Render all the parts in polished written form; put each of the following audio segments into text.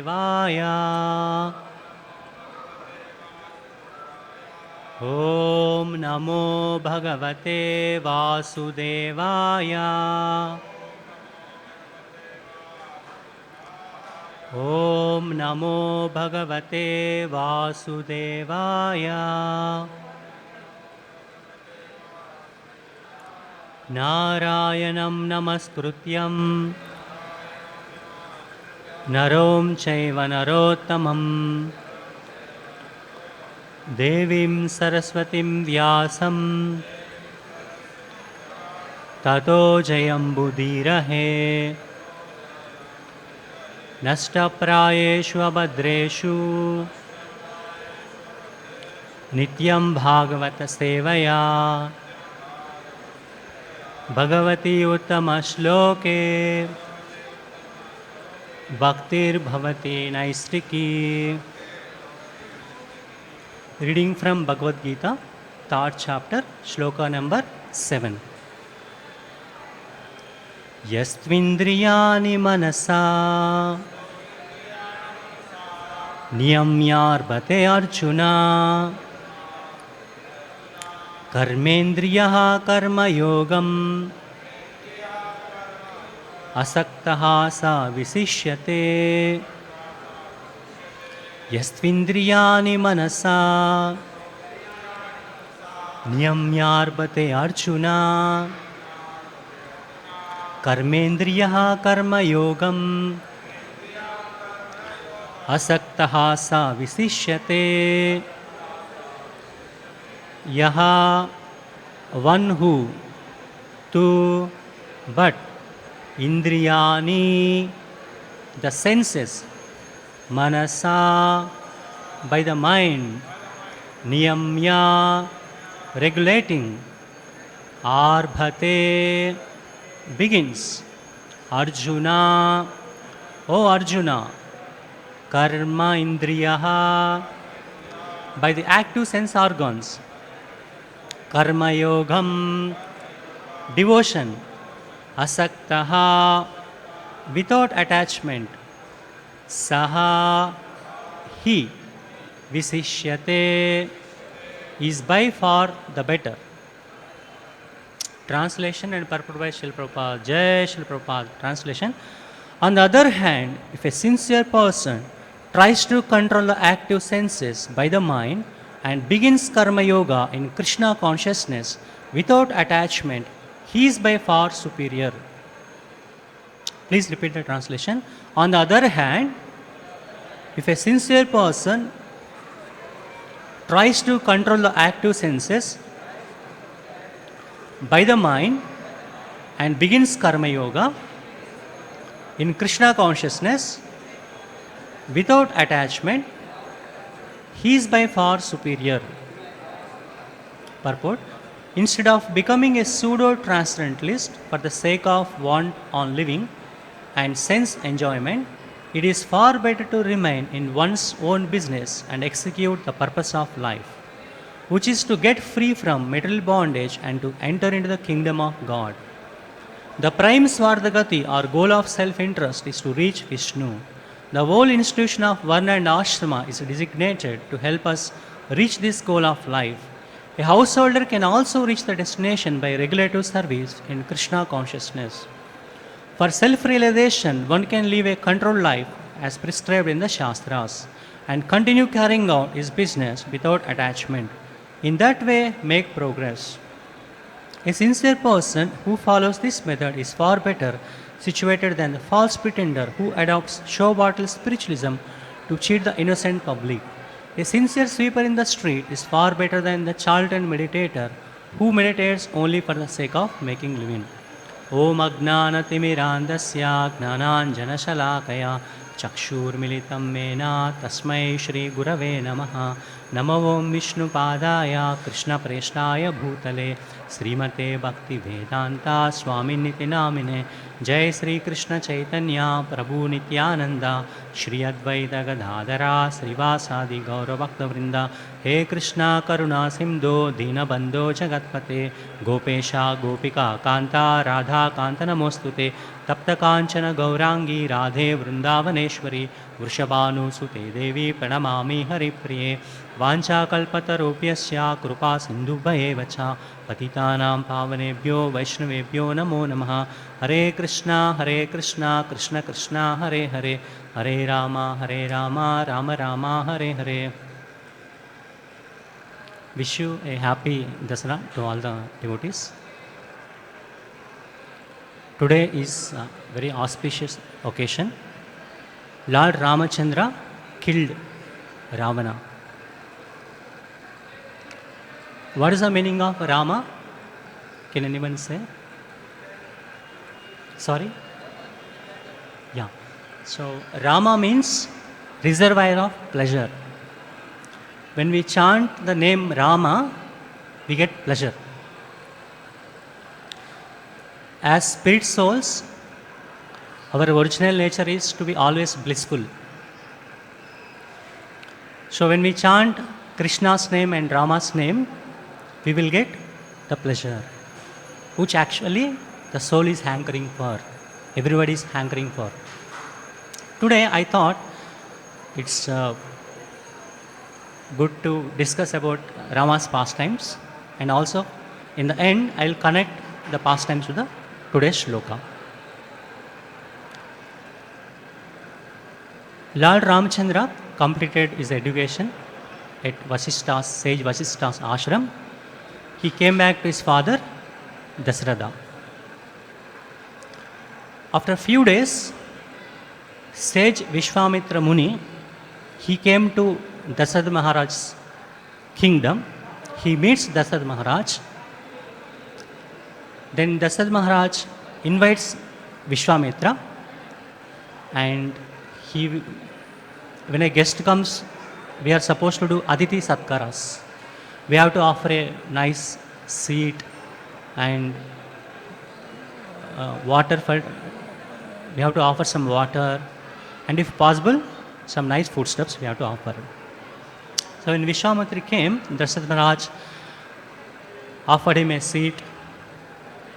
वासुदेवाय। ॐ नमो भगवते वासुदेवाय। ॐ नमो भगवते वासुदेवाय। नारायणं नमस्कृत्यं नरों चैव नरोत्तमं देवीं सरस्वतीं व्यासं ततो जयम्बुदीरहे। नष्टप्रायेषु अभद्रेषु नित्यं भागवतसेवया Bhagwati उत्तमश्लोके भक्तिर्भवति नैष्टिकी। Reading from Bhagavad Gita, 3rd chapter, shloka number 7. Yastvindriyani manasa niyamyarbate arjuna karmendriyaha karma yogam asaktaha sa visishyate. यस्त्विन्द्रियाणि मनसा नियम्यार्पते अर्जुन कर्मेन्द्रियः कर्मयोगम् असक्तः स विशिष्यते. यः one who to but indriyani the senses, manasa by the mind, niyamya regulating, arbhate begins, Arjuna, O Arjuna, karma indriyaha by the active sense organs, karma yogam devotion, asaktaha without attachment, saha he visishyate is by far the better. Translation and purport by Srila Prabhupada. Jai Srila Prabhupada. Translation. On the other hand, if a sincere person tries to control the active senses by the mind and begins karma yoga in Krishna consciousness without attachment, he is by far superior. Please repeat the translation. On the other hand, if a sincere person tries to control the active senses by the mind and begins karma yoga in Krishna consciousness without attachment, he is by far superior. Purport. Instead of becoming a pseudo-transcendentalist for the sake of want on living and sense enjoyment, it is far better to remain in one's own business and execute the purpose of life, which is to get free from material bondage and to enter into the kingdom of God. The prime Svardhagati or goal of self-interest is to reach Vishnu. The whole institution of Varna and Ashrama is designated to help us reach this goal of life. A householder can also reach the destination by regulative service in Krishna consciousness. For self-realization, one can live a controlled life as prescribed in the Shastras and continue carrying out his business without attachment. In that way, make progress. A sincere person who follows this method is far better situated than the false pretender who adopts show bottle spiritualism to cheat the innocent public. A sincere sweeper in the street is far better than the charlatan meditator who meditates only for the sake of making living. Om Ajnanatimirandasya Gnananjanashalakaya Chakshurmilitam Mena Tasmai Shri Gurave Namaha. Namo Om Vishnu Padaya Krishna Preshtaya Bhutale Srimate Bhakti Vedanta Swami Niti Namine. Jai Sri Krishna Chaitanya Prabhu Nityananda Shri Advaita Gadadhara Srivasadi Gaura Bhakta Vrinda. He Krishna Karuna Sindhu Deenabandho Jagatpate Gopesha Gopika Kanta Radha Kanta Namostute तप्तकाञ्चन गौराङ्गी Radhe Vrindavaneshwari वृषभानुसुते देवी प्रणमामि हरिप्रिये वाञ्छाकल्पतरुभ्यश्च कृपा सिन्धुभ्येव च पतितानां पावनेभ्यो वैष्णवेभ्यो नमो नमः। हरे कृष्णा कृष्ण कृष्ण हरे हरे, हरे Ram Ram Ram Hare Hare. Wish you a happy Dasara to all the devotees. Today is a very auspicious occasion. Lord Ramachandra killed Ravana. What is the meaning of Rama? Can anyone say? Sorry? Yeah. So Rama means reservoir of pleasure. When we chant the name Rama, we get pleasure. As spirit souls, our original nature is to be always blissful. So when we chant Krishna's name and Rama's name, we will get the pleasure, which actually the soul is hankering for. Everybody is hankering for. Today I thought it's good to discuss about Rama's pastimes, and also in the end I will connect the pastimes to the today's shloka. Lord Ramachandra completed his education at Vasishta's, sage Vasishta's ashram. He came back to his father Dasharatha. After a few days, sage Vishwamitra Muni, he came to Dasharatha Maharaj's kingdom. He meets Dasharatha Maharaj. Then Dasharatha Maharaj invites Vishwamitra, and when a guest comes, we are supposed to do Aditi Satkaras. We have to offer a nice seat and water for. We have to offer some water, and if possible, some nice foodstuffs we have to offer. So when Vishwamitra came, Dasharatha Maharaj offered him a seat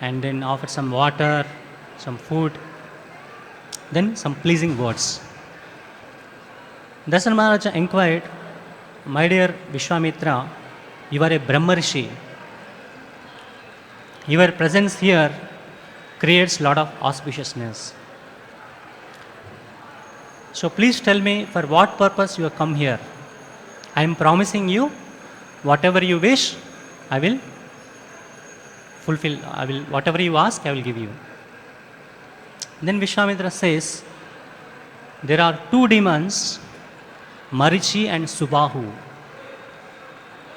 and then offered some water, some food, then some pleasing words. Dasharatha Maharaj inquired, "My dear Vishwamitra, you are a Brahmarshi. Your presence here creates a lot of auspiciousness. So please tell me for what purpose you have come here. I am promising you whatever you wish, I will fulfill. Whatever you ask, I will give you." Then Vishwamitra says, there are two demons, Marichi and Subahu.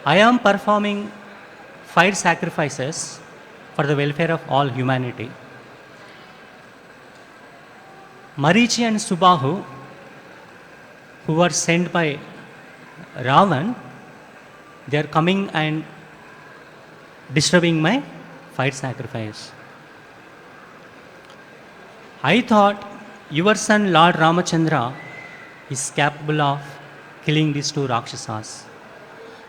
I am performing 5 sacrifices for the welfare of all humanity. Marichi and Subahu, who were sent by Ravan, they are coming and disturbing my 5 sacrifice. I thought your son Lord Ramachandra is capable of killing these 2 Rakshasas.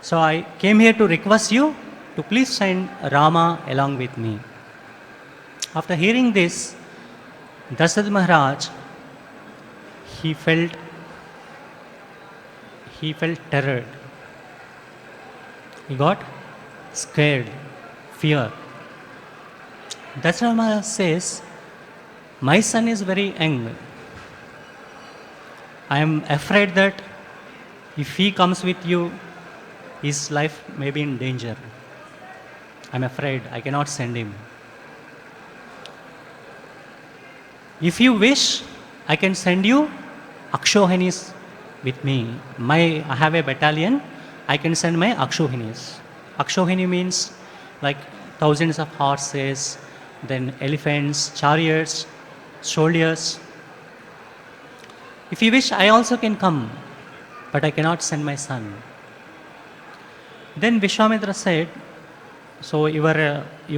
So I came here to request you to please send Rama along with me. After hearing this, Dasharatha Maharaj, he felt terror. He got scared, fear. Dasharatha Maharaj says, "My son is very young. I am afraid that if he comes with you, his life may be in danger. I am afraid I cannot send him. If you wish, I can send you Akshohinis with me. I have a battalion, I can send my Akshohinis." Akshohini means like thousands of horses, then elephants, chariots, soldiers. If you wish, I also can come, but I cannot send my son. Then Vishwamitra said, "So you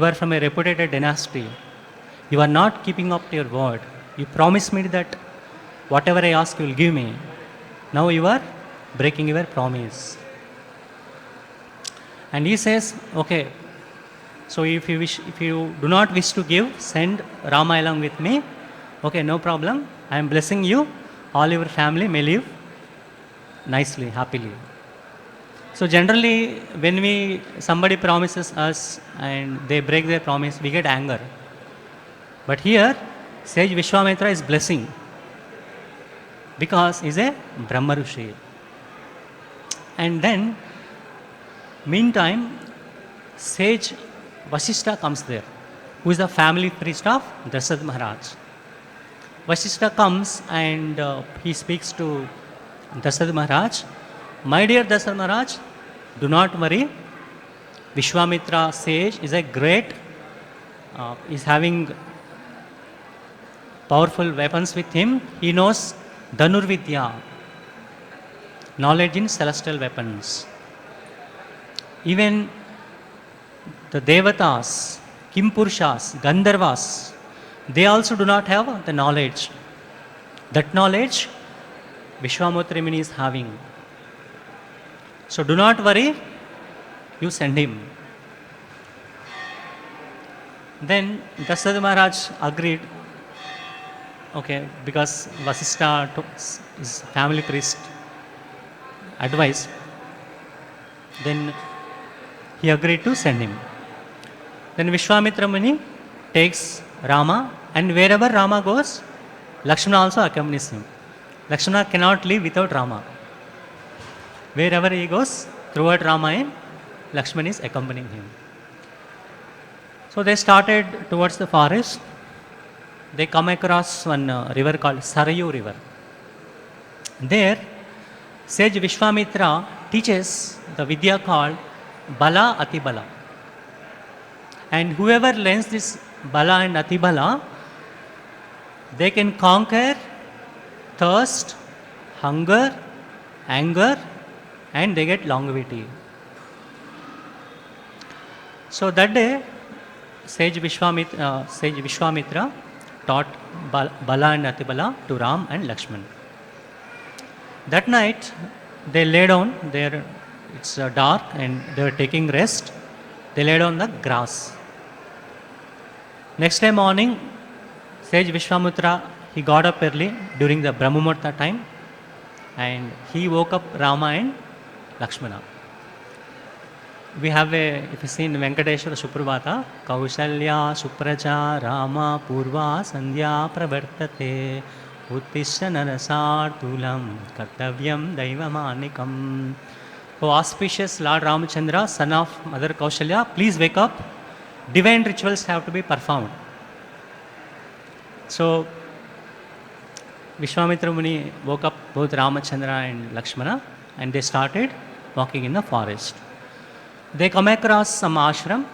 are from a reputed dynasty. You are not keeping up to your word. You promised me that whatever I ask you will give me. Now you are breaking your promise." And he says, "Okay, so if you do not wish to give, send Rama along with me. Okay, no problem. I am blessing you. All your family may live nicely, happily. So generally, when somebody promises us and they break their promise, we get anger. But here, sage Vishwamitra is blessing because he's a Brahma Rishi. And then, meantime, sage Vasishta comes there, who is the family priest of Dasharatha Maharaj. Vasishta comes and he speaks to Dasharatha Maharaj. My dear Dasharatha Maharaj, do not worry. Vishwamitra sage is a great, is having powerful weapons with him. He knows Dhanurvidya, knowledge in celestial weapons. Even the Devatas, Kimpurshas, Gandharvas, they also do not have the knowledge. That knowledge Vishwamitra Muni is having. So do not worry, you send him. Then Dasharatha Maharaj agreed, okay, because Vasishta took his family priest advice, then he agreed to send him. Then Vishwamitra Muni takes Rama, and wherever Rama goes, Lakshmana also accompanies him. Lakshmana cannot live without Rama. Wherever he goes, throughout Ramayana, Lakshmana is accompanying him. So they started towards the forest. They come across one river called Sarayu River. There, sage Vishwamitra teaches the Vidya called Bala Atibala. And whoever learns this Bala and Atibala, they can conquer thirst, hunger, anger, and they get longevity. So that day, sage Vishwamitra taught Bala and Atibala to Ram and Lakshman. That night, they lay down there. It's dark and they were taking rest. They lay down the grass. Next day morning, sage Vishwamitra, he got up early during the Brahmamurta time and he woke up Rama and Lakshmana. We have if you see in Venkateshwara Suprabhata, Kaushalya Supraja Rama Purva Sandhya Pravartate Uttishta Narasartulam Kartavyam Daivamanikam. O auspicious Lord Ramachandra, son of Mother Kaushalya, please wake up. Divine rituals have to be performed. So, Vishwamitra Muni woke up both Ramachandra and Lakshmana and they started walking in the forest. They come across some ashram.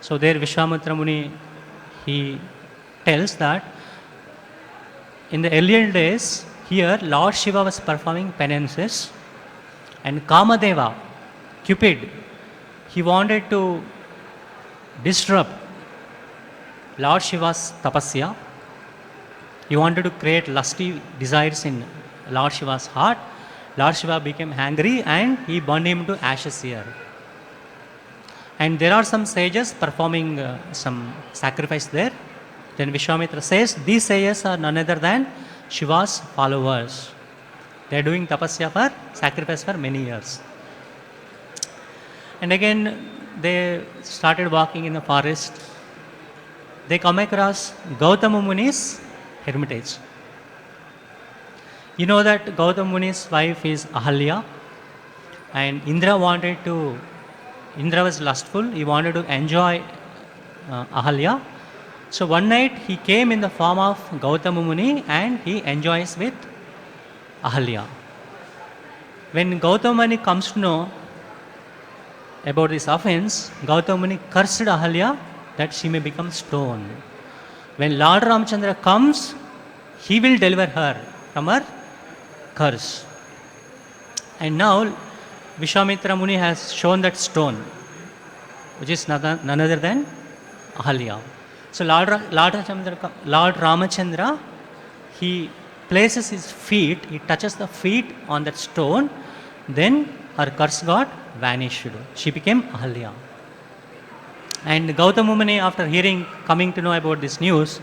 So there Vishwamitra Muni, he tells that in the earlier days, here Lord Shiva was performing penances and Kamadeva, Cupid, he wanted to disrupt Lord Shiva's tapasya. He wanted to create lusty desires in Lord Shiva's heart. Lord Shiva became angry and he burned him to ashes here. And there are some sages performing some sacrifice there. Then Vishwamitra says, these sages are none other than Shiva's followers. They are doing tapasya for sacrifice for many years. And again, they started walking in the forest. They come across Gautama Muni's hermitage. You know that Gautama Muni's wife is Ahalya, and Indra was lustful, he wanted to enjoy Ahalya. So one night he came in the form of Gautama Muni and he enjoys with Ahalya. When Gautama Muni comes to know about this offense, Gautama Muni cursed Ahalya that she may become stone. When Lord Ramachandra comes, he will deliver her from her curse. And now Vishwamitra Muni has shown that stone, which is none other than Ahalya. So Lord Ramachandra, he places his feet, he touches the feet on that stone, then her curse got vanished. She became Ahalya. And Gautama Muni, after coming to know about this news,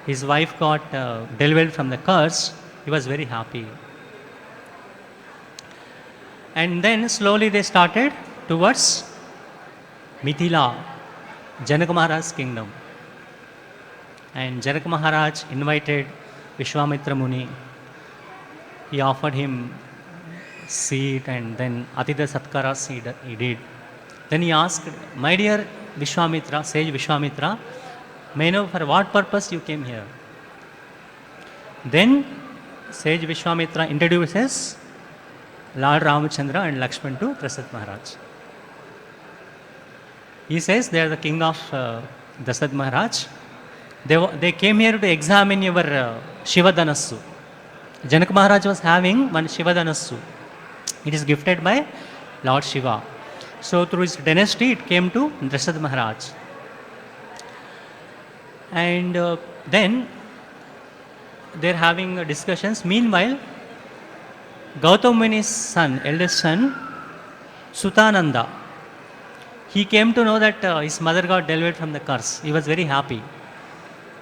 his wife got delivered from the curse, he was very happy. And then slowly they started towards Mithila, Janak Maharaj's kingdom. And Janak Maharaj invited Vishwamitra Muni. He offered him seat and then Atidha Satkaras he did. Then he asked, my dear Vishwamitra, sage Vishwamitra, may I know for what purpose you came here? Then sage Vishwamitra introduces Lord Ramachandra and Lakshman to Dasharatha Maharaj. He says they are the king of Dasharatha Maharaj. They came here to examine your Shivadanasu. Janak Maharaj was having one Shivadanasu. It is gifted by Lord Shiva. So through his dynasty it came to Dasharatha Maharaj. And then they are having discussions. Meanwhile, Gautam Muni's son, eldest son, Sutananda, he came to know that his mother got delivered from the curse. He was very happy.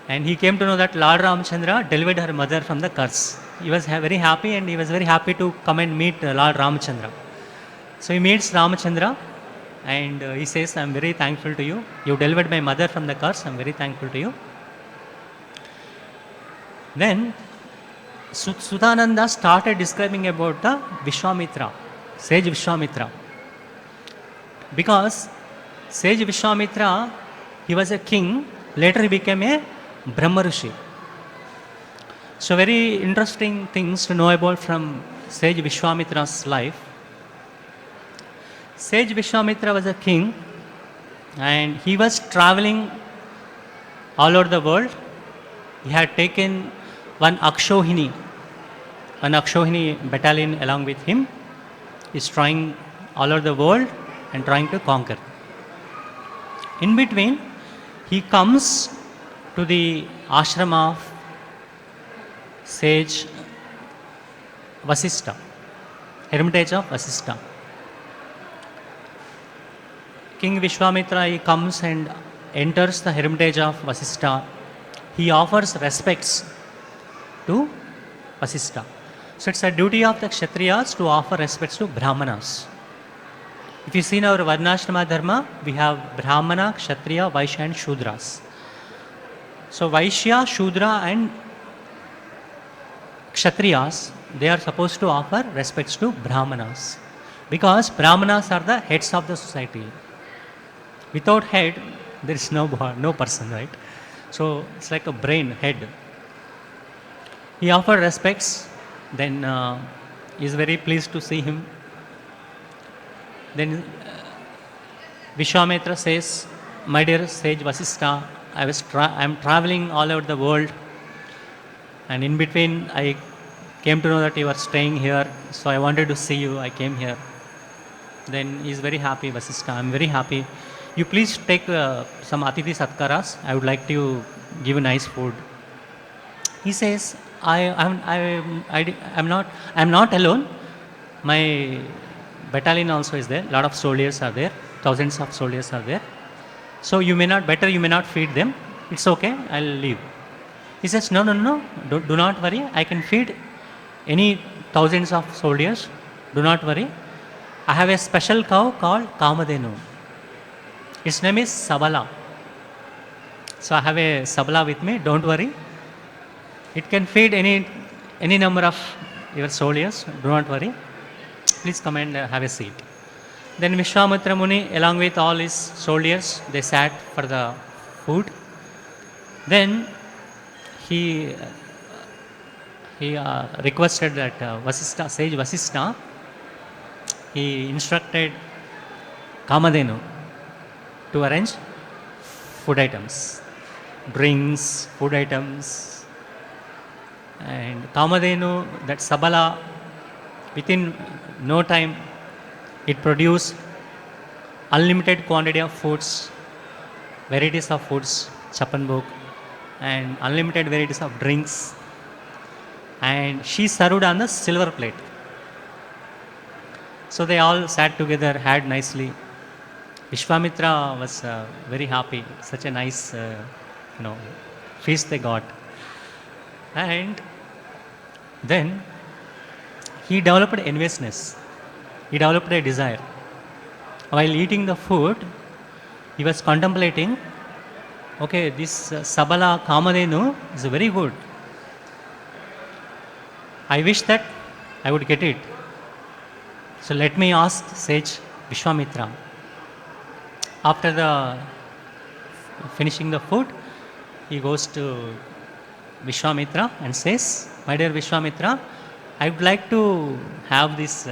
And he came to know that Lord Ramachandra delivered her mother from the curse. He was very happy and he was very happy to come and meet Lord Ramachandra. So he meets Ramachandra and he says, I am very thankful to you. You delivered my mother from the curse. I am very thankful to you. Then Sutananda started describing about the Vishwamitra, sage Vishwamitra. Because sage Vishwamitra, he was a king, later he became a Brahma Rishi. So very interesting things to know about from sage Vishwamitra's life. Sage Vishwamitra was a king and he was traveling all over the world. He had taken one Akshohini battalion along with him. He is trying all over the world and trying to conquer. In between, he comes to the ashram of sage Vasistha, hermitage of Vasistha. King Vishwamitra, he comes and enters the hermitage of Vasistha. He offers respects to Vasistha. So it's a duty of the Kshatriyas to offer respects to Brahmanas. If you see in our Varnashrama Dharma, we have Brahmana, Kshatriya, Vaishya and Shudras. So Vaishya, Shudra and Kshatriyas, they are supposed to offer respects to Brahmanas. Because Brahmanas are the heads of the society. Without head, there is no person, right? So it's like a brain, head. He offered respects, then he is very pleased to see him. Then Vishwamitra says, my dear sage Vasistha, I am traveling all over the world and in between I came to know that you are staying here, so I wanted to see you, I came here. Then he is very happy, Vasistha, I am very happy. You please take some Atidhi Satkaras, I would like to give you nice food. He says, I am not alone. My battalion also is there. Lot of soldiers are there. Thousands of soldiers are there. So you may not feed them. It's okay. I'll leave. He says, no. Do not worry. I can feed any thousands of soldiers. Do not worry. I have a special cow called Kamadhenu. Its name is Sabala. So I have a Sabala with me. Don't worry. It can feed any number of your soldiers. Do not worry. Please come and have a seat. Then Vishwamitra Muni, along with all his soldiers, they sat for the food. Then he requested that sage Vasistha, he instructed Kamadhenu to arrange food items, drinks, food items. And Kamadhenu, that Sabala, within no time, it produced unlimited quantity of foods, varieties of foods, chapanbhog, and unlimited varieties of drinks. And she served on the silver plate. So they all sat together, had nicely. Vishwamitra was very happy. Such a nice feast they got. And then he developed enviousness. He developed a desire. While eating the food, he was contemplating, okay, this Sabala Kamadhenu is very good. I wish that I would get it. So let me ask sage Vishwamitra. After the finishing the food, he goes to Vishwamitra and says, my dear Vishwamitra, I would like to have this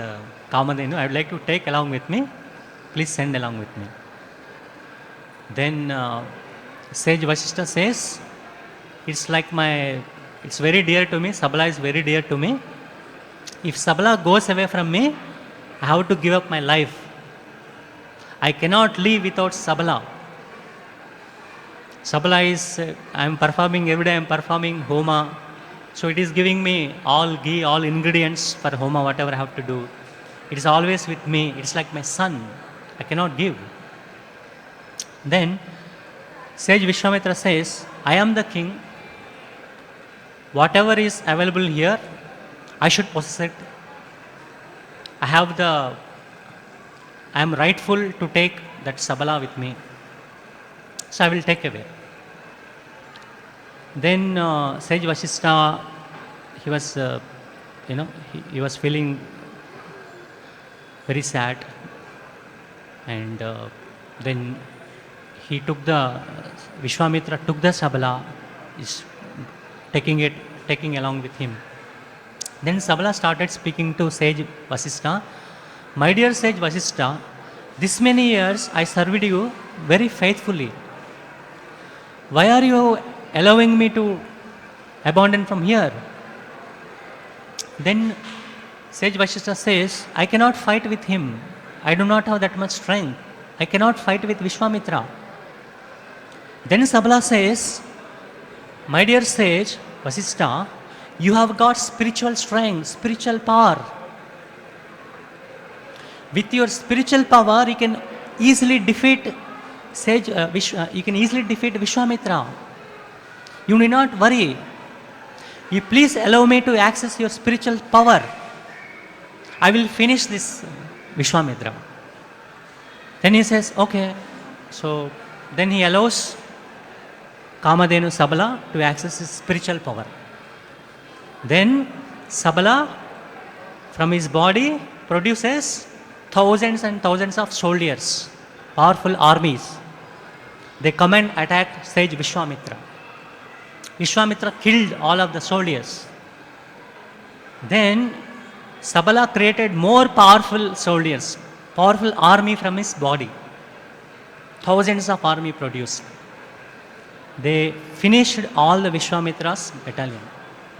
Kamadhenu, I would like to take along with me. Please send along with me. Then sage Vasishtha says, it's very dear to me, Sabala is very dear to me. If Sabala goes away from me, I have to give up my life. I cannot live without Sabala. Sabala is, I am performing every day, I am performing Homa. So it is giving me all ghee, all ingredients for Homa, whatever I have to do. It is always with me. It's like my son. I cannot give. Then sage Vishwamitra says, I am the king. Whatever is available here, I should possess it. I am rightful to take that Sabala with me. So I will take away. Then sage Vasishtha, he was, he was feeling very sad. And then he took Vishwamitra took the Sabala, is taking along with him. Then Sabala started speaking to sage Vasishtha. My dear sage Vasishtha, this many years I served you very faithfully. Why are you allowing me to abandon from here? Then sage Vasishtha says, I cannot fight with him. I do not have that much strength. I cannot fight with Vishwamitra. Then Sabala says, my dear sage Vasishtha, you have got spiritual strength, spiritual power. With your spiritual power, you can easily defeat you can easily defeat Vishwamitra. You need not worry. You please allow me to access your spiritual power. I will finish this Vishwamitra. Then he says, okay. So then he allows Kamadhenu Sabala to access his spiritual power. Then Sabala from his body produces thousands and thousands of soldiers, powerful armies. They come and attack sage Vishwamitra. Vishwamitra killed all of the soldiers. Then Sabala created more powerful soldiers, powerful army from his body. Thousands of army produced. They finished all the Vishwamitra's battalion.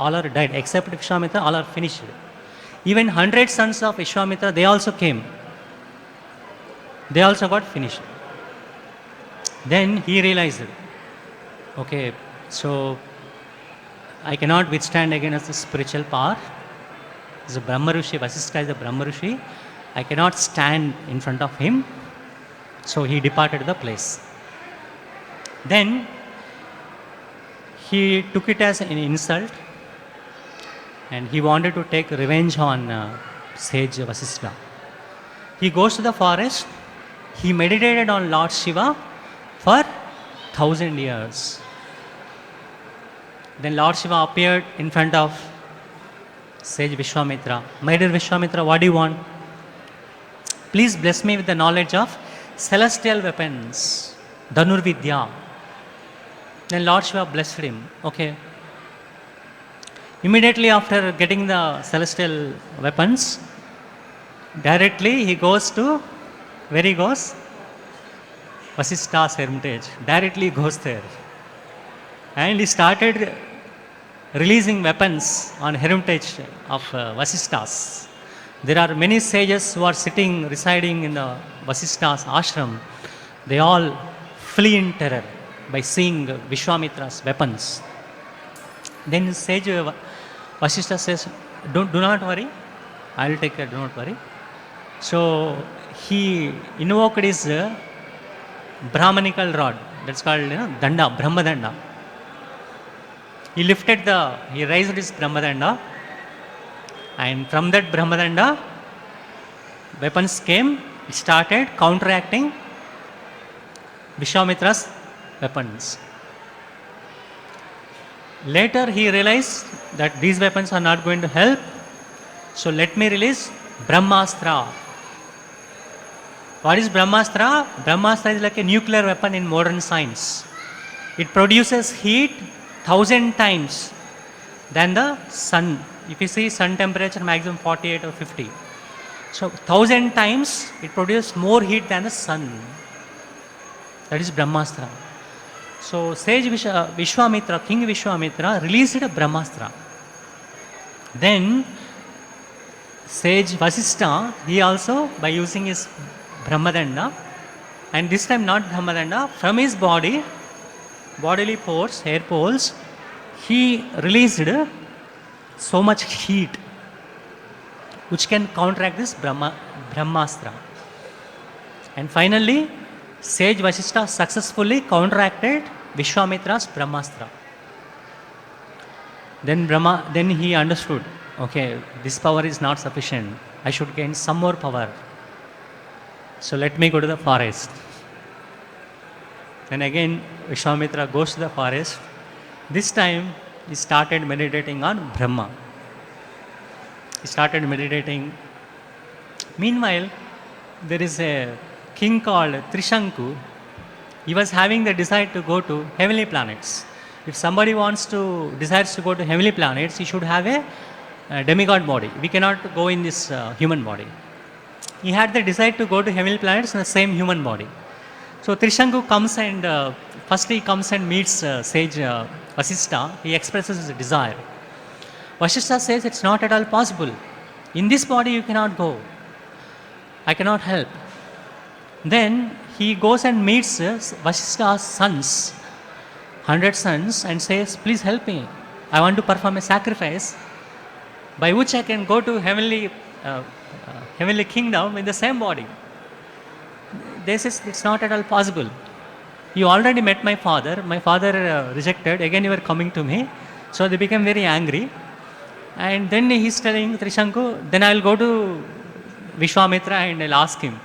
All are died except Vishwamitra, all are finished. Even 100 sons of Vishwamitra, they also came. They also got finished. Then he realized, okay, so I cannot withstand against the spiritual power. As a Brahma Rishi, Vasishtha is a Brahma Rishi. I cannot stand in front of him. So he departed the place. Then he took it as an insult and he wanted to take revenge on sage Vasishtha. He goes to the forest. He meditated on Lord Shiva for 1,000 years. Then Lord Shiva appeared in front of sage Vishwamitra. My dear Vishwamitra, what do you want? Please bless me with the knowledge of celestial weapons, Dhanurvidya. Then Lord Shiva blessed him. Okay. Immediately after getting the celestial weapons, directly he goes to, where he goes? Vasishtha's hermitage. Directly he goes there. And he started releasing weapons on hermitage of Vasishtha's. There are many sages who are residing in the Vasishtha's ashram. They all flee in terror by seeing Vishwamitra's weapons. Then sage Vasishtha says, do not worry, I will take care, do not worry. So he invoked his Brahmanical rod, that's called Danda, Brahma Danda. He raised his Brahmadanda, and from that Brahmadanda, weapons came, it started counteracting Vishwamitra's weapons. Later he realized that these weapons are not going to help, so let me release Brahmastra. What is Brahmastra? Brahmastra is like a nuclear weapon in modern science. It produces heat 1,000 times than the sun. If you see sun temperature maximum 48 or 50. So 1,000 times it produces more heat than the sun. That is Brahmastra. So sage Vishwamitra, King Vishwamitra released a Brahmastra. Then sage Vasistha, he also by using his Brahmadanda, and this time not Brahmadanda, from his bodily pores, hair poles, he released so much heat which can counteract this Brahmastra. And finally, sage Vasistha successfully counteracted Vishwamitra's Brahmastra. Then he understood, okay, this power is not sufficient. I should gain some more power. So let me go to the forest. Then again Vishwamitra goes to the forest. This time he started meditating on Brahma. He started meditating. Meanwhile, there is a king called Trishanku. He was having the desire to go to heavenly planets. If somebody desires to go to heavenly planets, he should have a demigod body. We cannot go in this human body. He had the desire to go to heavenly planets in the same human body. So Trishanku comes and first he comes and meets sage Vasistha. He expresses his desire. Vasistha says, it's not at all possible. In this body you cannot go. I cannot help. Then he goes and meets Vasistha's sons, 100 sons, and says, please help me. I want to perform a sacrifice by which I can go to heavenly kingdom in the same body. They says, it's not at all possible. You already met my father. My father rejected. Again you are coming to me. So they became very angry. And then he is telling Trishanku, then I will go to Vishwamitra and I will ask him.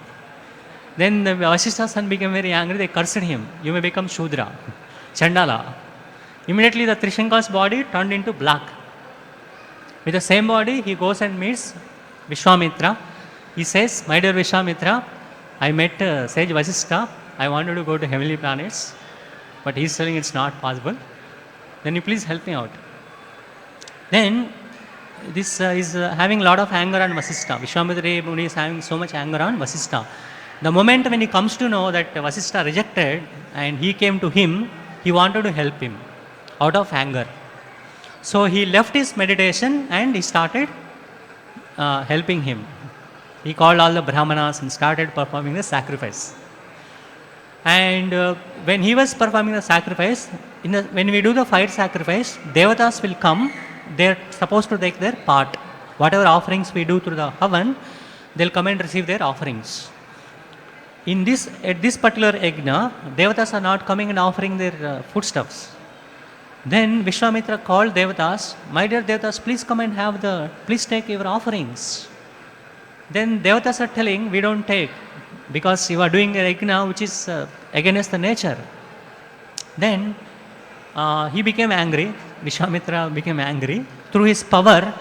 Then the Vasistha's son became very angry. They cursed him. You may become Shudra, Chandala. Immediately the Trishanka's body turned into black. With the same body, he goes and meets Vishwamitra. He says, my dear Vishwamitra, I met sage Vasistha. I wanted to go to heavenly planets, but he is telling it's not possible. Then you please help me out. Then this is having a lot of anger on Vasistha. Vishwamitra Muni is having so much anger on Vasistha. The moment when he comes to know that Vasistha rejected and he came to him, he wanted to help him out of anger. So he left his meditation and he started helping him. He called all the Brahmanas and started performing the sacrifice. And when he was performing the sacrifice, when we do the fire sacrifice, Devatas will come. They are supposed to take their part. Whatever offerings we do through the Havan, they will come and receive their offerings. At this particular Yajna, Devatas are not coming and offering their foodstuffs. Then Vishwamitra called Devatas, my dear Devatas, please come and please take your offerings. Then Devatas are telling, we don't take, because you are doing a Yajna which is against the nature. Then he became angry. Vishwamitra became angry. Through his power,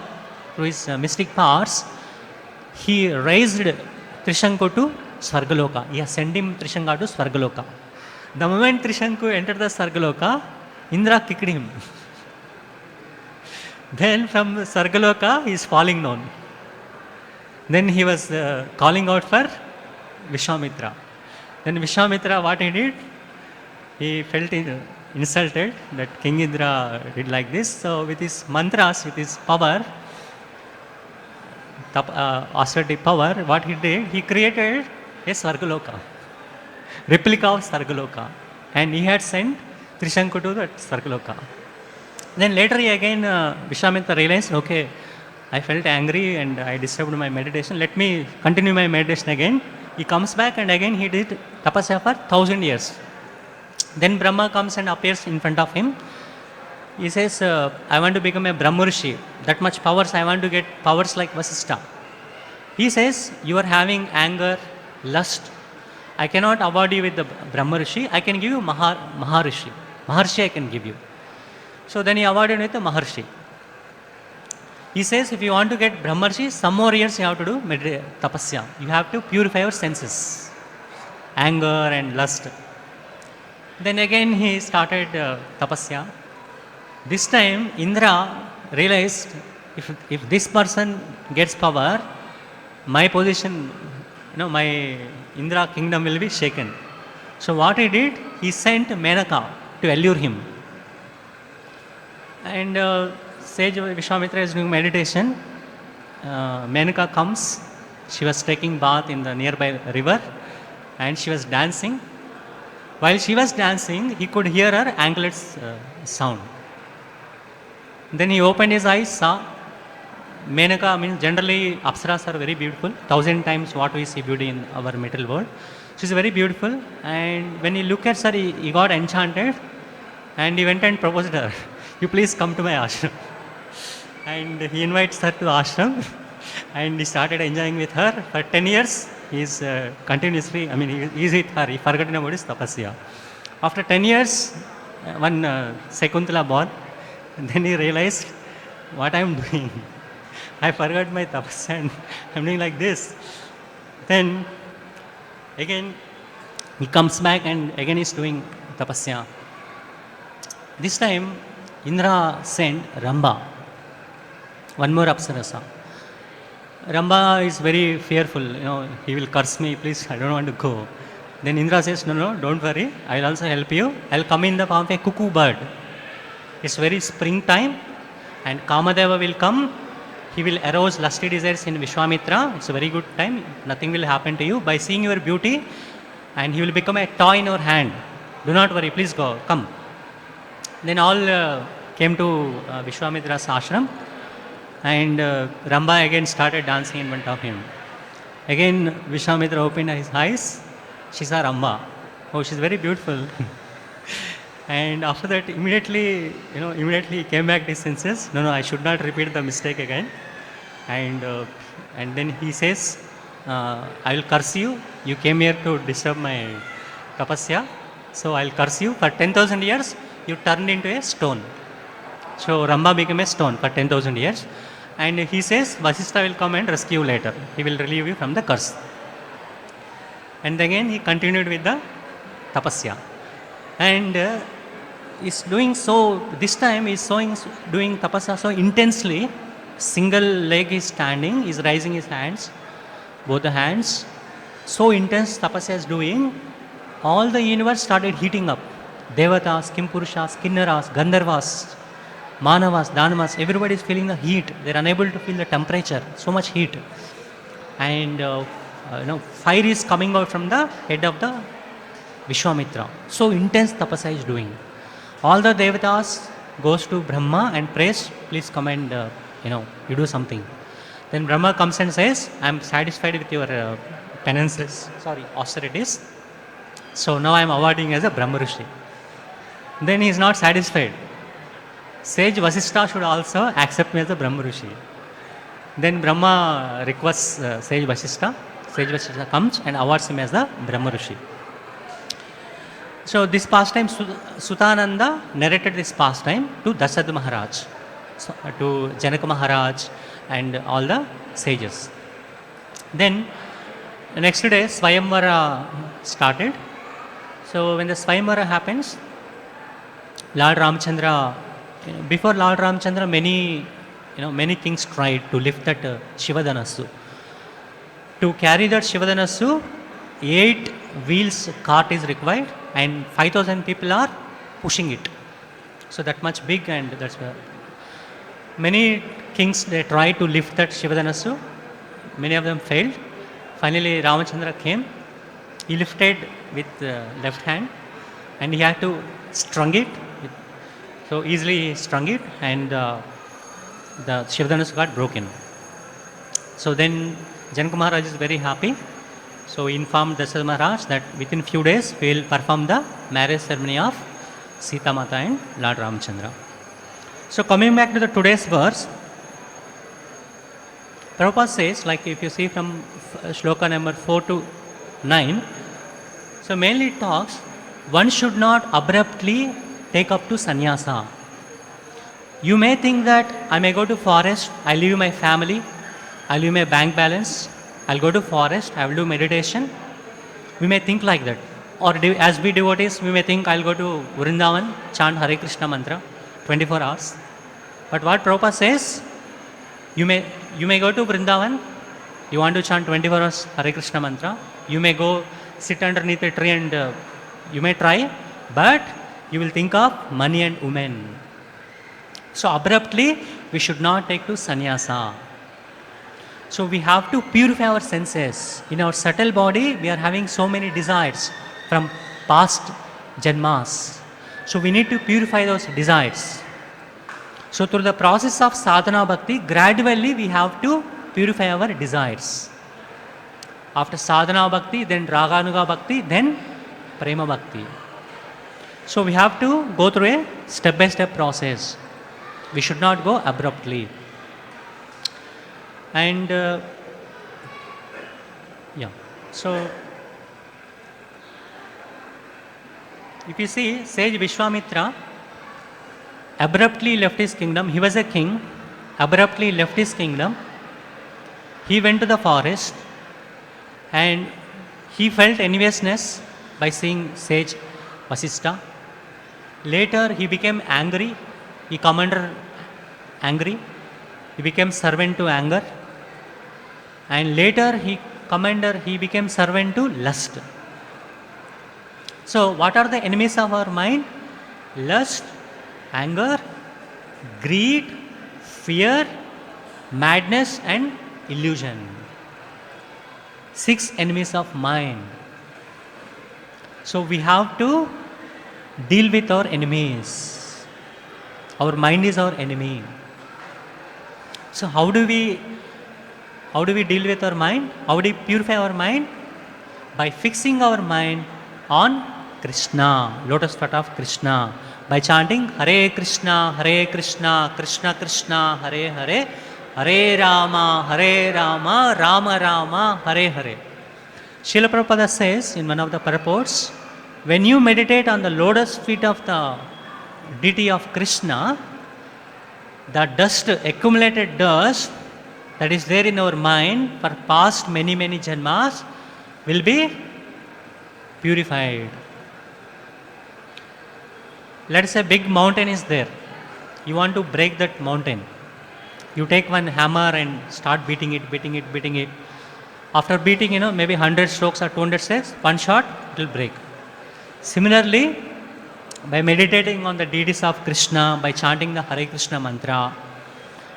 through his mystic powers, he raised Trishanku to Svargaloka. He has sent him Trishanka to Svargaloka. The moment Trishanku entered the Svargaloka, Indra kicked him. Then from Svargaloka, he is falling down. Then he was calling out for Vishwamitra. Then Vishwamitra, what he did? He felt insulted that King Indra did like this. So with his mantras, with his power, assertive power, what he did, he created a Svargaloka, replica of Svargaloka. And he had sent Trishanku to that Svargaloka. Then later he again, Vishwamitra realized, okay, I felt angry and I disturbed my meditation. Let me continue my meditation again. He comes back and again he did tapasya for 1,000 years. Then Brahma comes and appears in front of him. He says, I want to become a Brahmarshi. That much powers, I want to get powers like Vasistha. He says, you are having anger, lust. I cannot award you with the Brahmarshi. I can give you Maharishi. Maharshi I can give you. So then he awarded with the Maharshi. He says, if you want to get Brahmarshi, some more years you have to do tapasya. You have to purify your senses, anger and lust. Then again he started tapasya. This time Indra realized, if this person gets power, my position, my Indra kingdom will be shaken. So what he did, he sent Menaka to allure him. And sage Vishwamitra is doing meditation. Menaka comes. She was taking bath in the nearby river and she was dancing. While she was dancing, he could hear her anklets sound. Then he opened his eyes, saw Menaka. Means generally Apsaras are very beautiful, 1,000 times what we see beauty in our material world. She's very beautiful, and when he looked at her, he got enchanted, and he went and proposed her. You please come to my ashram. And he invites her to the ashram, and he started enjoying with her. For 10 years, he's continuously, he's with her. He forgot about his tapasya. After 10 years, one Sekuntala born, and then he realized, what I am doing. I forgot my tapasya and I am doing like this. Then again he comes back and again is doing tapasya. This time Indra sent Ramba, one more Apsarasa. Ramba is very fearful, he will curse me, please, I don't want to go. Then Indra says, no, don't worry, I will also help you. I will come in the form of a cuckoo bird. It's very springtime and Kamadeva will come. He will arouse lusty desires in Vishwamitra. It's a very good time. Nothing will happen to you by seeing your beauty, and he will become a toy in your hand. Do not worry, please go, come. Then all came to Vishwamitra's ashram, and Ramba again started dancing in front of him. Again Vishwamitra opened his eyes. She saw Ramba. Oh, she's very beautiful. And after that, immediately he came back to his senses. No, I should not repeat the mistake again. And then he says, I will curse you. You came here to disturb my tapasya. So I will curse you. For 10,000 years, you turned into a stone. So Ramba became a stone for 10,000 years. And he says, Vasistha will come and rescue you later. He will relieve you from the curse. And again he continued with the tapasya. And is doing so, this time is doing tapasya so intensely. Single leg is standing, is raising his hands, both the hands. So intense tapasya is doing, all the universe started heating up. Devatas, Kimpurushas, Kinnaras, Gandharvas, Manavas, Danavas, everybody is feeling the heat. They are unable to feel the temperature, so much heat. And fire is coming out from the head of the Vishwamitra. So intense tapasya is doing. All the devatas goes to Brahma and prays, please come and you do something. Then Brahma comes and says, I am satisfied with your penances, austerities. So now I am awarding as a Brahmarishi. Then he is not satisfied. Sage Vasistha should also accept me as a Brahmarishi. Then Brahma requests Sage Vasistha. Sage Vasistha comes and awards him as the Brahmarishi. So this pastime, Sutananda narrated this pastime to Dasharatha Maharaj, to Janaka Maharaj and all the sages. Then the next day Swayamvara started. So when the Swayamvara happens, Lord Ramchandra, before Lord Ramchandra, many kings tried to lift that Shivadanasu. To carry that Shivadanasu, 8 wheels cart is required and 5,000 people are pushing it. So that much big, and that's where many kings, they tried to lift that Shivadanasu. Many of them failed. Finally Ramachandra came. He lifted with left hand and he had to strung it. So easily he strung it, and the Shivadanasu got broken. So then Janaka Maharaj is very happy. So he informed Dasharatha Maharaj that within few days we will perform the marriage ceremony of Sita Mata and Lord Ramchandra. So coming back to the today's verse, Prabhupada says, like if you see from shloka number 4 to 9, so mainly it talks, one should not abruptly take up to sannyasa. You may think that I may go to forest, I leave my family, I leave my bank balance, I'll go to forest, I will do meditation. We may think like that. Or as we devotees, we may think I'll go to Vrindavan, chant Hare Krishna mantra 24 hours. But what Prabhupada says, you may go to Vrindavan, you want to chant 24 hours Hare Krishna mantra, you may go sit underneath a tree and you may try, but you will think of money and women. So abruptly, we should not take to sannyasa. So we have to purify our senses. In our subtle body, we are having so many desires from past janmas. So we need to purify those desires. So through the process of sadhana bhakti, gradually we have to purify our desires. After sadhana bhakti, then raganuga bhakti, then prema bhakti. So we have to go through a step-by-step process. We should not go abruptly. And so if you see, sage Vishwamitra abruptly left his kingdom. He was a king, abruptly left his kingdom. He went to the forest and he felt enviousness by seeing sage Vasistha. Later he became angry, he commanded angry, he became servant to anger, and later he became servant to lust. So what are the enemies of our mind? Lust, anger, greed, fear, madness and illusion. 6 enemies of mind. So we have to deal with our enemies. Our mind is our enemy. So how do we deal with our mind? How do we purify our mind? By fixing our mind on Krishna, lotus feet of Krishna, by chanting Hare Krishna, Krishna Krishna, Hare Hare, Hare Rama, Rama Rama, Hare Hare. Srila Prabhupada says in one of the purports, when you meditate on the lotus feet of the deity of Krishna, the dust, accumulated dust that is there in our mind for past many janmas will be purified. Let's say big mountain is there. You want to break that mountain. You take one hammer and start beating it. After beating, maybe 100 strokes or 200 strokes, one shot, it will break. Similarly, by meditating on the deities of Krishna, by chanting the Hare Krishna mantra,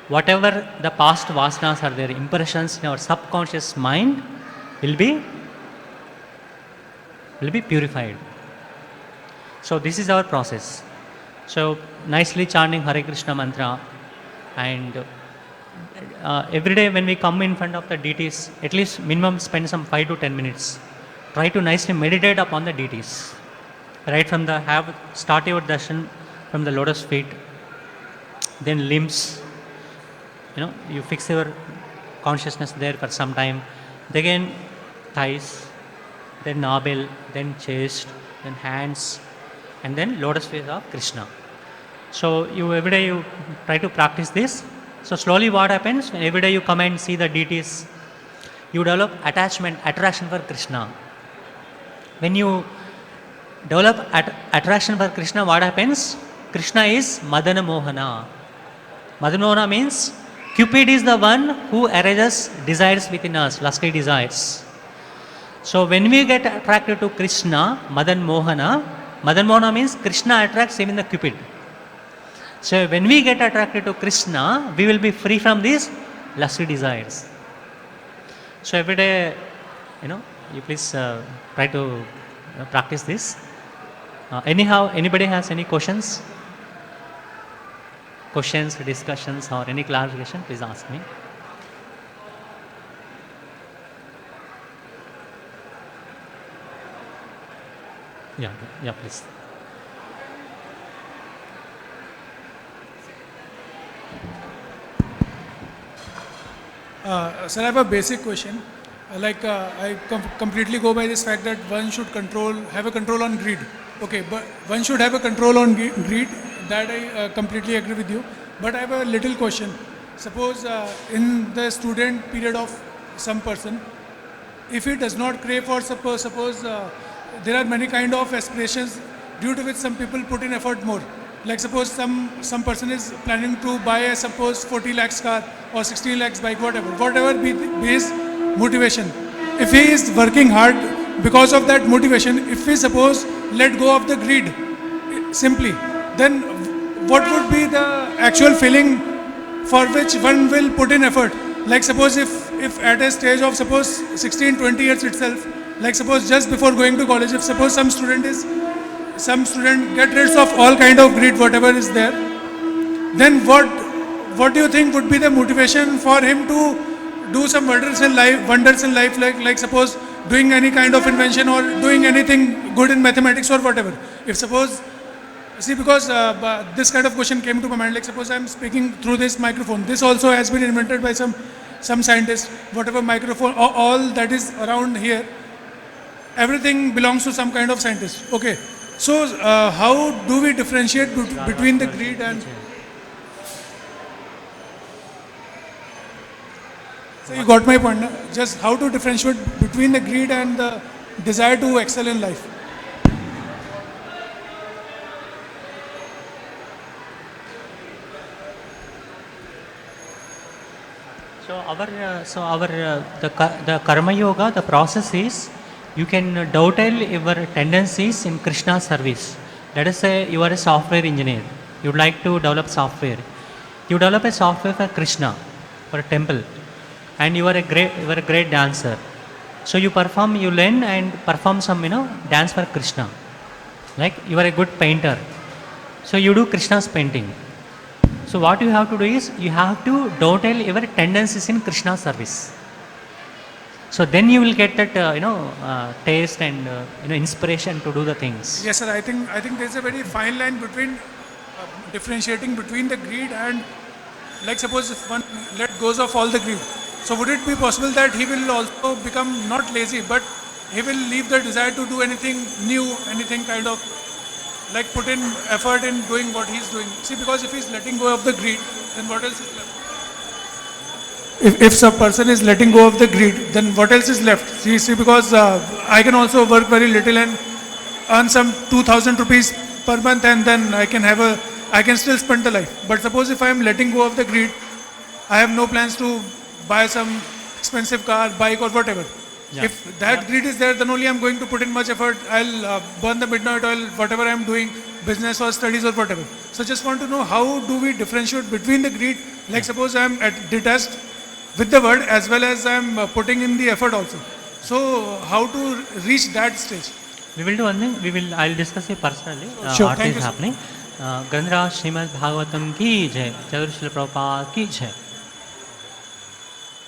whatever the past vasanas are there, impressions in our subconscious mind will be purified. So this is our process. So nicely chanting Hare Krishna mantra, and every day when we come in front of the deities, at least minimum spend some 5 to 10 minutes. Try to nicely meditate upon the deities. Right from start your darshan from the lotus feet, then limbs. You fix your consciousness there for some time. Then thighs, then navel, then chest, then hands, and then lotus feet of Krishna. So every day you try to practice this. So slowly what happens, when every day you come and see the deities, you develop attraction for Krishna. When you develop attraction for Krishna, what happens? Krishna is Madana Mohana. Madana Mohana means Cupid is the one who arises desires within us, lusty desires. So when we get attracted to Krishna, Madan Mohana means Krishna attracts even the Cupid. So when we get attracted to Krishna, we will be free from these lusty desires. So every day, you please try to practice this. Anybody has any questions? Questions, discussions, or any clarification, please ask me. Yeah, please. Sir, I have a basic question. I completely go by this fact that one should have a control on greed. Okay, but one should have a control on greed. That I completely agree with you. But I have a little question. Suppose in the student period of some person, if he does not crave for suppose there are many kind of aspirations due to which some people put in effort more, like suppose some person is planning to buy a suppose 40 lakhs car or 16 lakhs bike, whatever be his motivation, if he is working hard because of that motivation, if we suppose let go of the greed simply, then what would be the actual feeling for which one will put in effort? Like suppose if at a stage of suppose 16 20 years itself, like suppose just before going to college, if suppose some student get rid of all kind of greed whatever is there, then what do you think would be the motivation for him to do some wonders in life, like suppose doing any kind of invention or doing anything good in mathematics or whatever? If suppose, see, because this kind of question came to my mind, like suppose I'm speaking through this microphone. This also has been invented by some scientist. Whatever microphone, all that is around here, everything belongs to some kind of scientist. Okay, so how do we differentiate between the greed and? So you got my point. Na? Just how to differentiate between the greed and the desire to excel in life. The karma yoga, the process is you can dovetail your tendencies in Krishna's service. Let us say you are a software engineer. You would like to develop software. You develop a software for Krishna, for a temple, and you are a great dancer. So you learn and perform some dance for Krishna. Like you are a good painter. So you do Krishna's painting. So what you have to do is you have to dovetail your tendencies in Krishna's service. So then you will get that taste and inspiration to do the things. Yes, sir. I think there's a very fine line between differentiating between the greed and, like suppose if one let goes of all the greed. So would it be possible that he will also become not lazy, but he will leave the desire to do anything new, anything kind of like put in effort in doing what he's doing? See, because if he's letting go of the greed, then what else is left? If some person is letting go of the greed, then what else is left? See, because I can also work very little and earn some 2,000 rupees per month, and then I can still spend the life. But suppose if I am letting go of the greed, I have no plans to buy some expensive car, bike or whatever. Yeah. If that greed is there, then only I'm going to put in much effort. I'll burn the midnight oil, whatever I'm doing, business or studies or whatever. So just want to know, how do we differentiate between the greed? Like suppose I'm detached with the word as well as I'm putting in the effort also. So how to reach that stage? We will do one thing. I'll discuss it personally. Sure. What is happening? Grandaraj Srimad Bhagavatam ki jai. Jai Srila Prabhupada ki jai.